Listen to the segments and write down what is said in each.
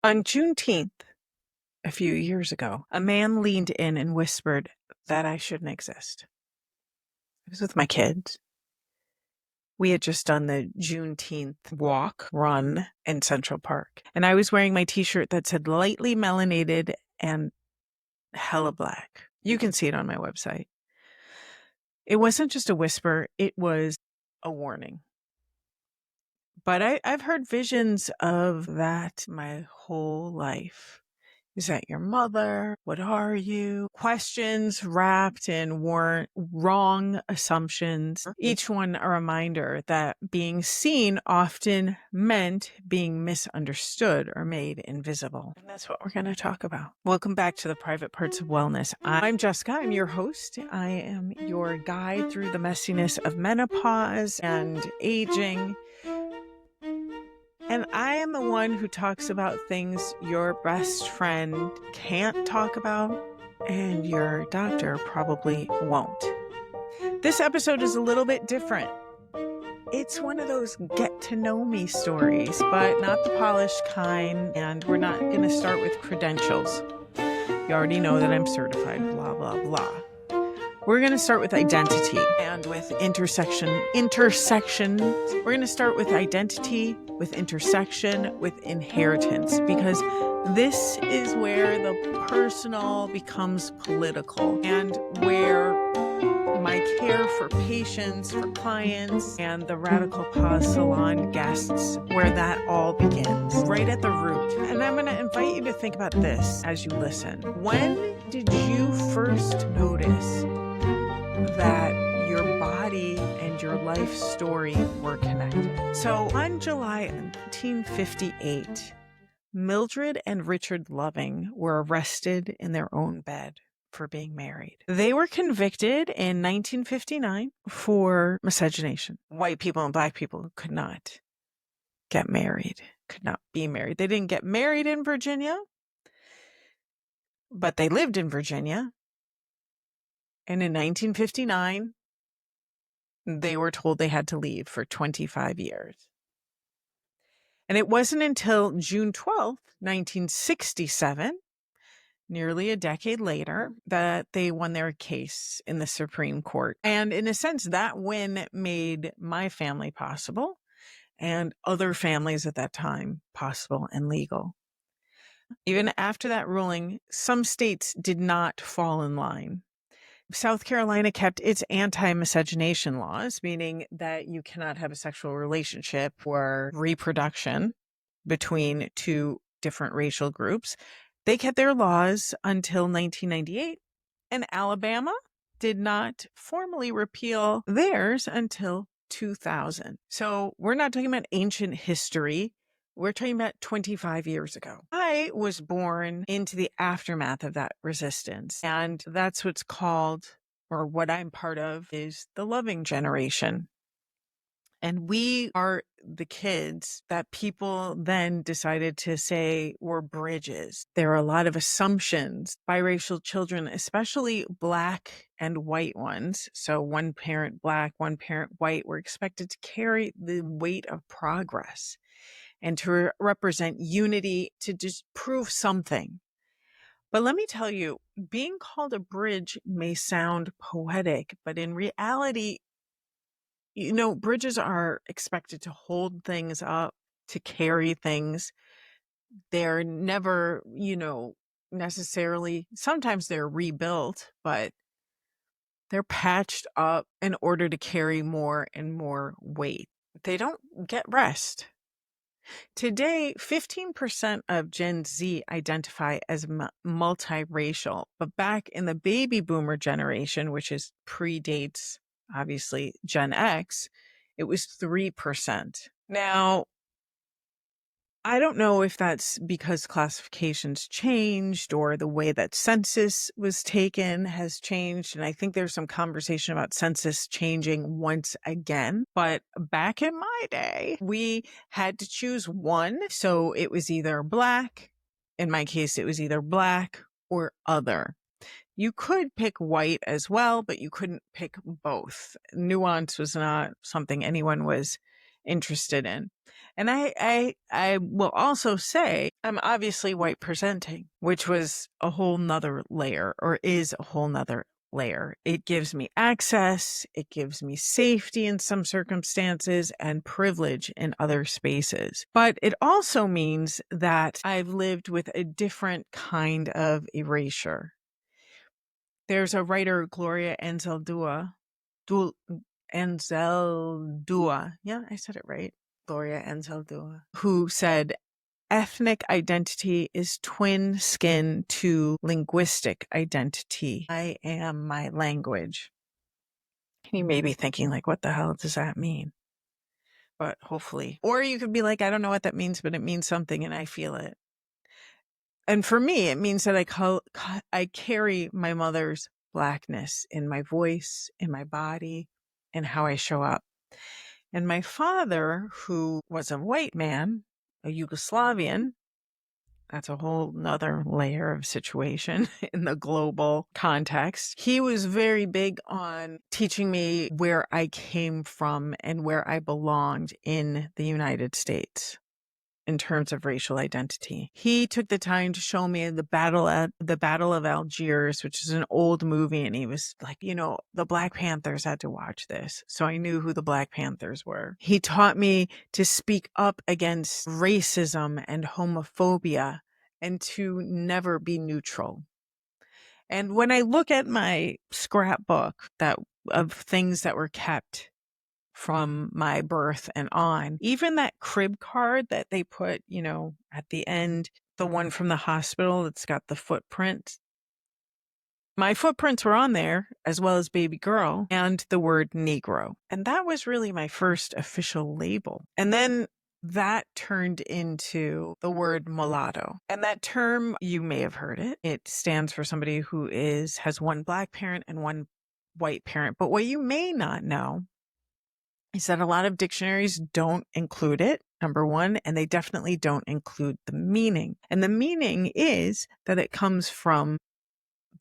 On Juneteenth, a few years ago, a man leaned in and whispered that I shouldn't exist. I was with my kids. We had just done the Juneteenth walk, run in Central Park. And I was wearing my t-shirt that said lightly melanated and hella black. You can see it on my website. It wasn't just a whisper, it was a warning. But I've heard visions of that my whole life. Is that your mother? What are you? Questions wrapped in wrong assumptions. Each one a reminder that being seen often meant being misunderstood or made invisible. And that's what we're going to talk about. Welcome back to the Private Parts of Wellness. I'm Jessica. I'm your host. I am your guide through the messiness of menopause and aging. And I am the one who talks about things your best friend can't talk about and your doctor probably won't. This episode is a little bit different. It's one of those get to know me stories, but not the polished kind. And we're not going to start with credentials. You already know that I'm certified, blah, blah, blah. We're going to start with identity and with intersections. We're going to start with identity, with intersection, with inheritance, because this is where the personal becomes political and where my care for patients, for clients, and the Radical Pause Salon guests, where that all begins, right at the root. And I'm going to invite you to think about this as you listen. When did you first notice that your body and your life story were connected? So on July 1958, Mildred and Richard Loving were arrested in their own bed for being married. They were convicted in 1959 for miscegenation. White people and black people could not get married, could not be married. They didn't get married in Virginia, but they lived in Virginia. And in 1959, they were told they had to leave for 25 years. And it wasn't until June 12th, 1967, nearly a decade later, that they won their case in the Supreme Court. And in a sense, that win made my family possible and other families at that time possible and legal. Even after that ruling, some states did not fall in line. South Carolina kept its anti-miscegenation laws, meaning that you cannot have a sexual relationship or reproduction between two different racial groups. They kept their laws until 1998, and Alabama did not formally repeal theirs until 2000. So we're not talking about ancient history. We're talking about 25 years ago. I was born into the aftermath of that resistance. And that's what's called, or what I'm part of, is the Loving generation. And we are the kids that people then decided to say were bridges. There are a lot of assumptions. Biracial children, especially black and white ones, so one parent black, one parent white, were expected to carry the weight of progress and to represent unity, to just prove something. But let me tell you, being called a bridge may sound poetic, but in reality, bridges are expected to hold things up, to carry things. They're never, necessarily, sometimes they're rebuilt, but they're patched up in order to carry more and more weight. They don't get rest. Today, 15% of Gen Z identify as multiracial, but back in the baby boomer generation, which predates, obviously, Gen X, it was 3%. Now, I don't know if that's because classifications changed or the way that census was taken has changed. And I think there's some conversation about census changing once again. But back in my day, we had to choose one. So it was either black. In my case, it was either black or other. You could pick white as well, but you couldn't pick both. Nuance was not something anyone was interested in. And I will also say I'm obviously white presenting, which was a whole nother layer, or is a whole nother layer. It gives me access, it gives me safety in some circumstances, and privilege in other spaces. But it also means that I've lived with a different kind of erasure. There's a writer, Gloria Anzaldúa. Yeah, I said it right. Gloria Anzaldúa, who said, ethnic identity is twin skin to linguistic identity. I am my language. You may be thinking, like, what the hell does that mean? But hopefully, or you could be like, I don't know what that means, but it means something and I feel it. And for me, it means that I carry my mother's Blackness in my voice, in my body, and how I show up. And my father, who was a white man, a Yugoslavian, that's a whole nother layer of situation in the global context. He was very big on teaching me where I came from and where I belonged in the United States in terms of racial identity. He took the time to show me the Battle of Algiers, which is an old movie, and he was like, the Black Panthers had to watch this. So I knew who the Black Panthers were. He taught me to speak up against racism and homophobia and to never be neutral. And when I look at my scrapbook of things that were kept from my birth and on, even that crib card that they put, at the end, the one from the hospital that's got the footprint. My footprints were on there, as well as baby girl and the word Negro. And that was really my first official label. And then that turned into the word mulatto. And that term, you may have heard it. It stands for somebody who has one Black parent and one white parent. But what you may not know is that a lot of dictionaries don't include it, number one, and they definitely don't include the meaning. And the meaning is that it comes from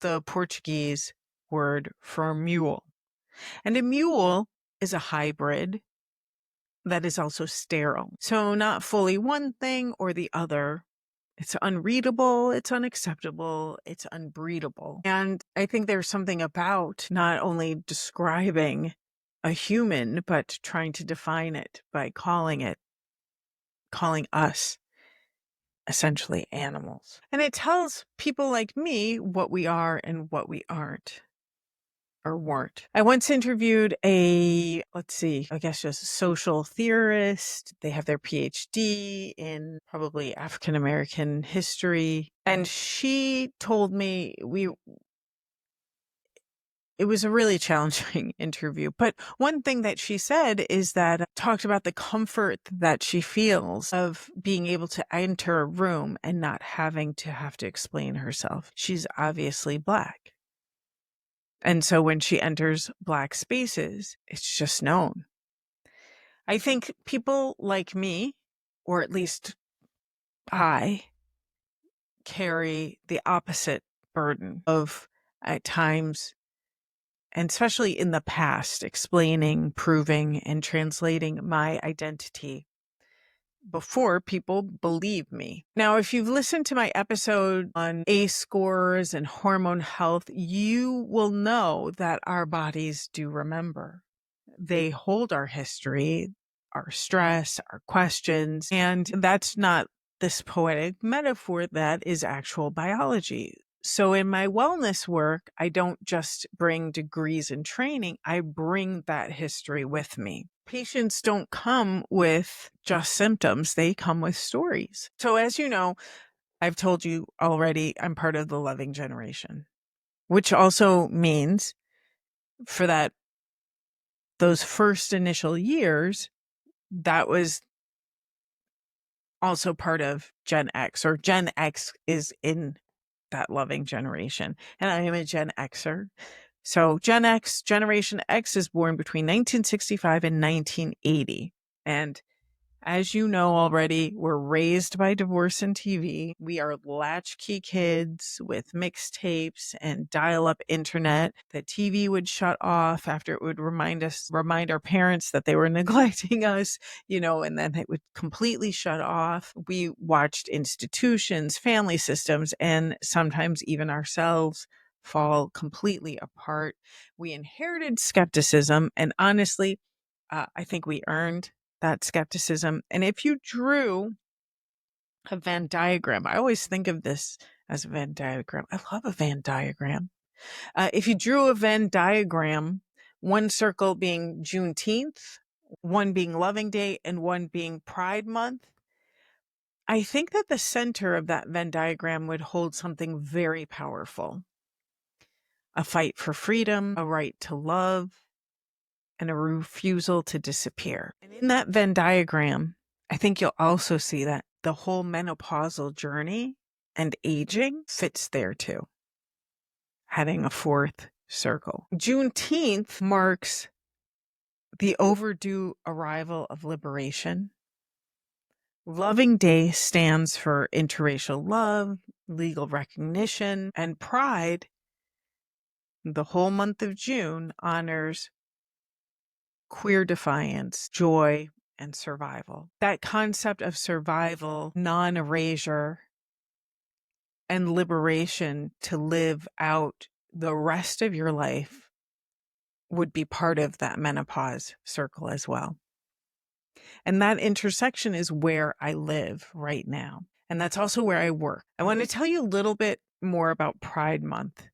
the Portuguese word for mule. And a mule is a hybrid that is also sterile. So not fully one thing or the other. It's unreadable, it's unacceptable, it's unbreedable. And I think there's something about not only describing a human, but trying to define it by calling us essentially animals. And it tells people like me what we are and what we aren't or weren't. I once interviewed I guess just a social theorist. They have their PhD in probably African American history. And she told me it was a really challenging interview. But one thing that she said is that talked about the comfort that she feels of being able to enter a room and not having to have to explain herself. She's obviously Black. And so when she enters Black spaces, it's just known. I think people like me, or at least I, carry the opposite burden of, at times, and especially in the past, explaining, proving, and translating my identity before people believe me. Now, if you've listened to my episode on ACE scores and hormone health, you will know that our bodies do remember. They hold our history, our stress, our questions, and that's not this poetic metaphor, that is actual biology. So in my wellness work, I don't just bring degrees and training, I bring that history with me. Patients don't come with just symptoms, they come with stories. So as you know, I've told you already, I'm part of the loving generation, which also means for those first initial years, that was also part of Gen X, or Gen X is in that loving generation. And I am a Gen Xer. So Gen X, Generation X, is born between 1965 and 1980. And As you know already, we're raised by divorce and TV. We are latchkey kids with mixtapes and dial-up internet. The TV would shut off after it would remind our parents that they were neglecting us, and then it would completely shut off. We watched institutions, family systems, and sometimes even ourselves fall completely apart. We inherited skepticism, and honestly, I think we earned that skepticism. And if you drew a Venn diagram, I always think of this as a Venn diagram. I love a Venn diagram. If you drew a Venn diagram, one circle being Juneteenth, one being Loving Day, and one being Pride Month, I think that the center of that Venn diagram would hold something very powerful. A fight for freedom, a right to love, and a refusal to disappear. And in that Venn diagram, I think you'll also see that the whole menopausal journey and aging fits there too, having a fourth circle. Juneteenth marks the overdue arrival of liberation. Loving Day stands for interracial love, legal recognition, and Pride, the whole month of June, honors queer defiance, joy, and survival. That concept of survival, non-erasure, and liberation to live out the rest of your life would be part of that menopause circle as well. And that intersection is where I live right now. And that's also where I work. I want to tell you a little bit more about Pride Month,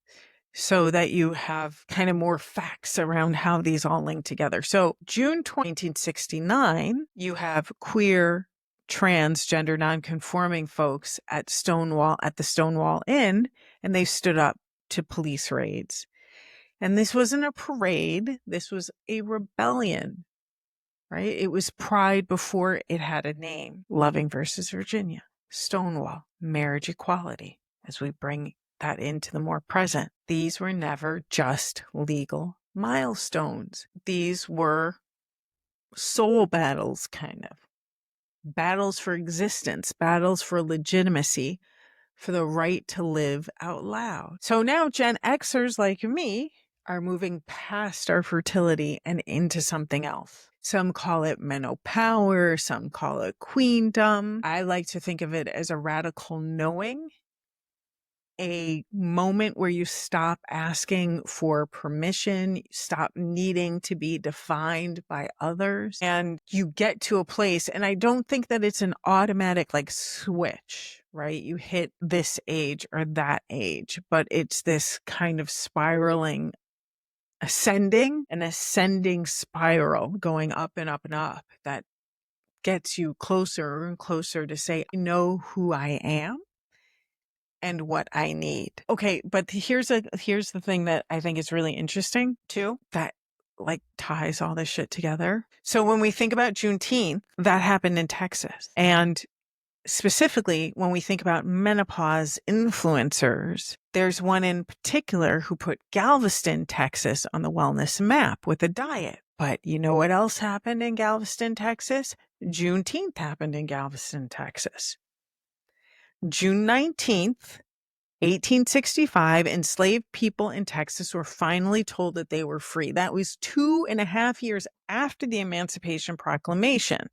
so that you have kind of more facts around how these all link together. So June 1969, you have queer, transgender, nonconforming folks at the Stonewall Inn, and they stood up to police raids. And this wasn't a parade. This was a rebellion, right? It was Pride before it had a name. Loving versus Virginia, Stonewall, marriage equality, as we bring that into the more present. These were never just legal milestones. These were soul battles, kind of. Battles for existence, battles for legitimacy, for the right to live out loud. So now Gen Xers like me are moving past our fertility and into something else. Some call it menopower, some call it queendom. I like to think of it as a radical knowing, a moment where you stop asking for permission, stop needing to be defined by others, and you get to a place. And I don't think that it's an automatic switch, right? You hit this age or that age, but it's this kind of spiraling, an ascending spiral going up and up and up that gets you closer and closer to say, I know who I am and what I need. Okay, but here's the thing that I think is really interesting too, that ties all this shit together. So when we think about Juneteenth, that happened in Texas. And specifically, when we think about menopause influencers, there's one in particular who put Galveston, Texas on the wellness map with a diet. But you know what else happened in Galveston, Texas? Juneteenth happened in Galveston, Texas. June 19th, 1865, enslaved people in Texas were finally told that they were free. That was 2.5 years after the Emancipation Proclamation,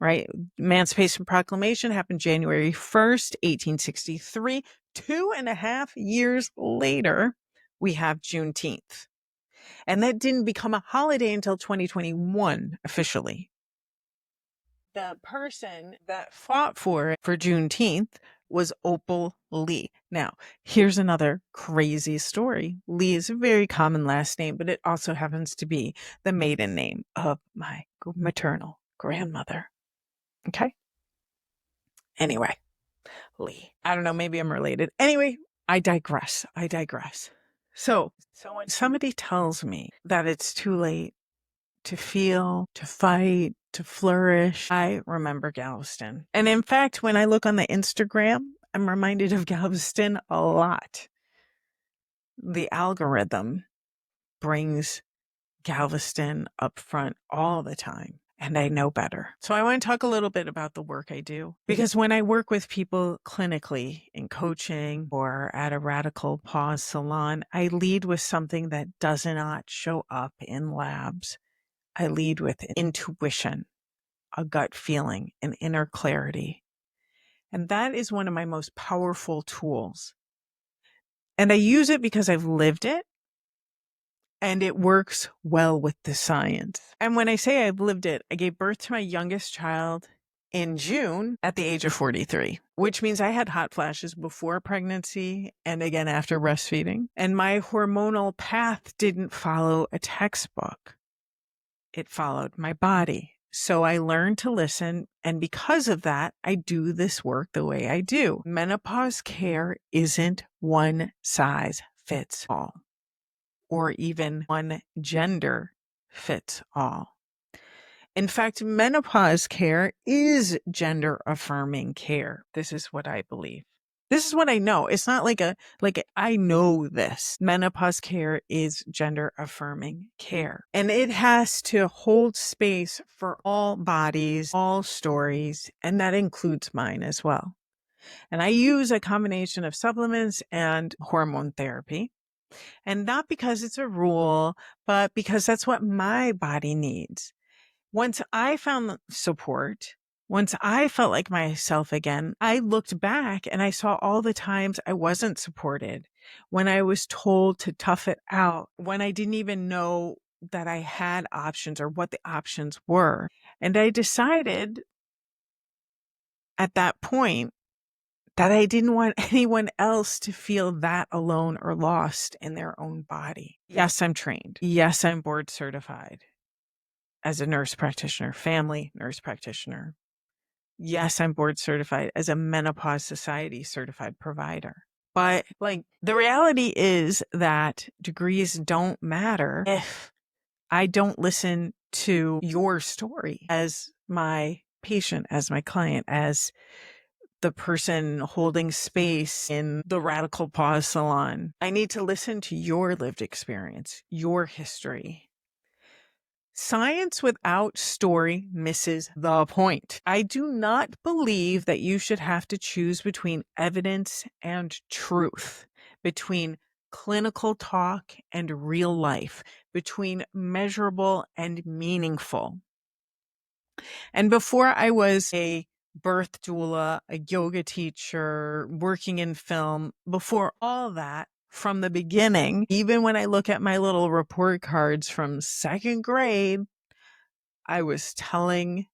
right? Emancipation Proclamation happened January 1st, 1863. 2.5 years later, we have Juneteenth. And that didn't become a holiday until 2021 officially. The person that fought for Juneteenth was Opal Lee. Now, here's another crazy story. Lee is a very common last name, but it also happens to be the maiden name of my maternal grandmother. Okay? Anyway, Lee. I don't know, maybe I'm related. Anyway, I digress. So when somebody tells me that it's too late to feel, to fight, to flourish, I remember Galveston. And in fact, when I look on the Instagram, I'm reminded of Galveston a lot. The algorithm brings Galveston up front all the time. and I know better. So I want to talk a little bit about the work I do, because when I work with people clinically in coaching or at a Radical Pause Salon, I lead with something that does not show up in labs. I lead with intuition, a gut feeling, an inner clarity. And that is one of my most powerful tools. And I use it because I've lived it. And it works well with the science. And when I say I've lived it, I gave birth to my youngest child in June at the age of 43, which means I had hot flashes before pregnancy and again after breastfeeding. And my hormonal path didn't follow a textbook. It followed my body. So I learned to listen. And because of that, I do this work the way I do. Menopause care isn't one size fits all, or even one gender fits all. In fact, menopause care is gender affirming care. This is what I believe. This is what I know. It's not I know this. Menopause care is gender affirming care. And it has to hold space for all bodies, all stories, and that includes mine as well. And I use a combination of supplements and hormone therapy. And not because it's a rule, but because that's what my body needs. Once I found support, once I felt like myself again, I looked back and I saw all the times I wasn't supported, when I was told to tough it out, when I didn't even know that I had options or what the options were. And I decided at that point that I didn't want anyone else to feel that alone or lost in their own body. Yes, I'm trained. Yes, I'm board certified as a nurse practitioner, family nurse practitioner. Yes, I'm board certified as a Menopause Society certified provider. But the reality is that degrees don't matter if I don't listen to your story as my patient, as my client, as the person holding space in the Radical Pause Salon. I need to listen to your lived experience, your history. Science without story misses the point. I do not believe that you should have to choose between evidence and truth, between clinical talk and real life, between measurable and meaningful. And before I was a birth doula, a yoga teacher, working in film, before all that, from the beginning, even when I look at my little report cards from second grade, I was telling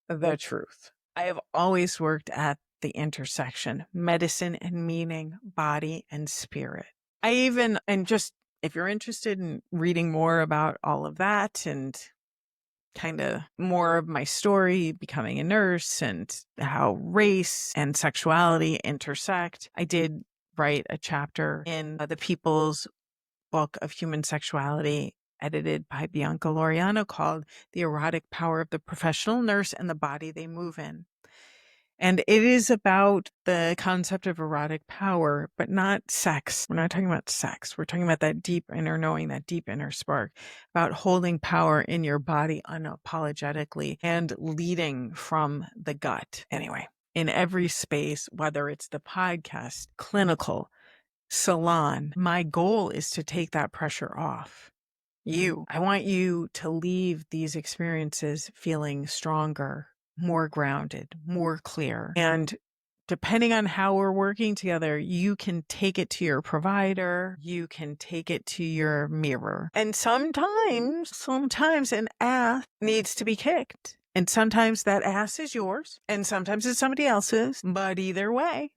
the truth. I have always worked at the intersection, medicine and meaning, body and spirit. If you're interested in reading more about all of that and kind of more of my story, becoming a nurse and how race and sexuality intersect, I did write a chapter in the People's Book of Human Sexuality, edited by Bianca Laureano, called The Erotic Power of the Professional Nurse and the Body They Move In. And it is about the concept of erotic power, but not sex. We're not talking about sex. We're talking about that deep inner knowing, that deep inner spark, about holding power in your body unapologetically and leading from the gut. Anyway, in every space, whether it's the podcast, clinical, salon, my goal is to take that pressure off. I want you to leave these experiences feeling stronger, more grounded, more clear. And depending on how we're working together, you can take it to your provider, you can take it to your mirror. And sometimes an ass needs to be kicked. And sometimes that ass is yours, and sometimes it's somebody else's. But either way,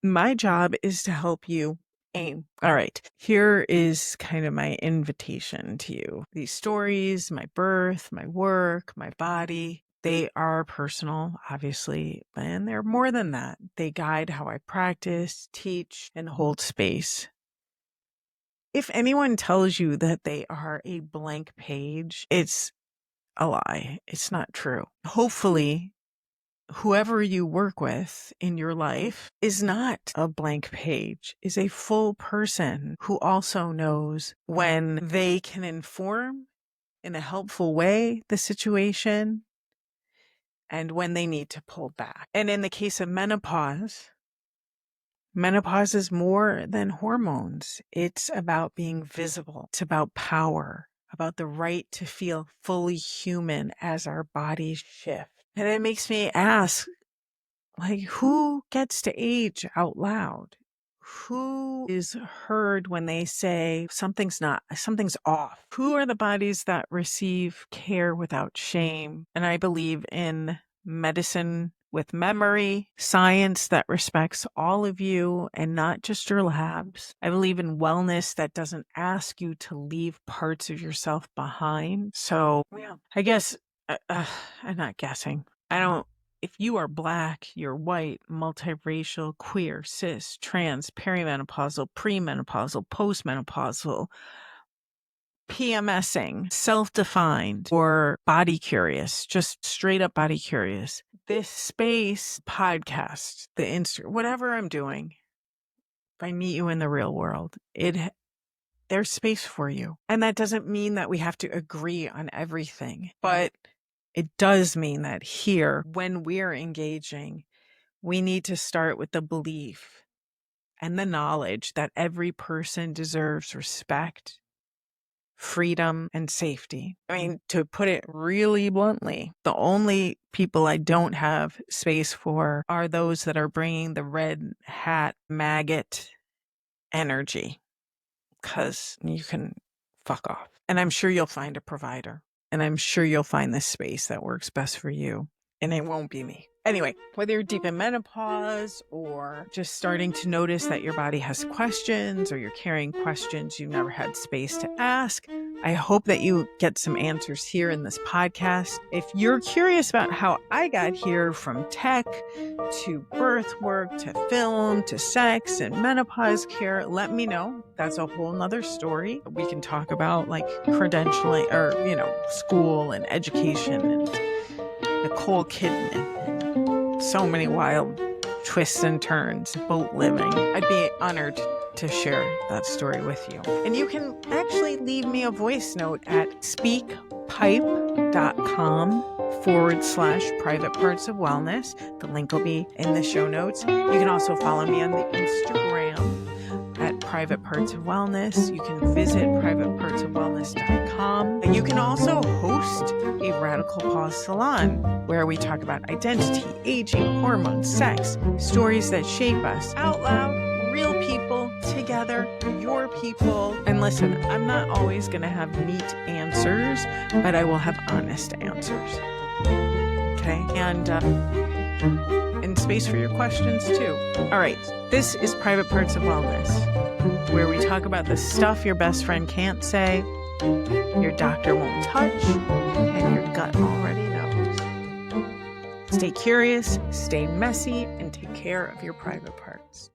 my job is to help you aim. All right. Here is kind of my invitation to you. These stories, my birth, my work, my body, they are personal, obviously, and they're more than that. They guide how I practice, teach, and hold space. If anyone tells you that they are a blank page, it's a lie. It's not true. Hopefully, whoever you work with in your life is not a blank page, is a full person who also knows when they can inform in a helpful way the situation and when they need to pull back. And in the case of menopause, menopause is more than hormones. It's about being visible. It's about power, about the right to feel fully human as our bodies shift. And it makes me ask, like, who gets to age out loud? Who is heard when they say something's off? Who are the bodies that receive care without shame? And I believe in medicine with memory, science that respects all of you and not just your labs. I believe in wellness that doesn't ask you to leave parts of yourself behind. So, yeah, I guess, I'm not guessing. If you are Black, you're white, multiracial, queer, cis, trans, perimenopausal, premenopausal, postmenopausal, PMSing, self-defined, or body curious, just straight up body curious, this space, podcast, the whatever I'm doing, if I meet you in the real world, there's space for you. And that doesn't mean that we have to agree on everything, but it does mean that here, when we're engaging, we need to start with the belief and the knowledge that every person deserves respect, freedom, and safety. I mean, to put it really bluntly, the only people I don't have space for are those that are bringing the red hat maggot energy, because you can fuck off. And I'm sure you'll find a provider. And I'm sure you'll find this space that works best for you. And it won't be me. Anyway, whether you're deep in menopause or just starting to notice that your body has questions or you're carrying questions you've never had space to ask, I hope that you get some answers here in this podcast. If you're curious about how I got here, from tech to birth work to film to sex and menopause care, let me know. That's a whole nother story. We can talk about like credentialing or, school and education and Nicole Kidman and so many wild twists and turns, boat living. I'd be honored to share that story with you. And you can actually leave me a voice note at speakpipe.com/private parts of wellness. The link will be in the show notes. You can also follow me on the Instagram at Private Parts of Wellness. You can visit privatepartsofwellness.com. And you can also host a Radical Pause Salon where we talk about identity, aging, hormones, sex, stories that shape us out loud, real people together, your people. And listen, I'm not always going to have neat answers, but I will have honest answers. Okay? And space for your questions too. All right. This is Private Parts of Wellness, where we talk about the stuff your best friend can't say, your doctor won't touch, and your gut already knows. Stay curious, stay messy, and take care of your private parts.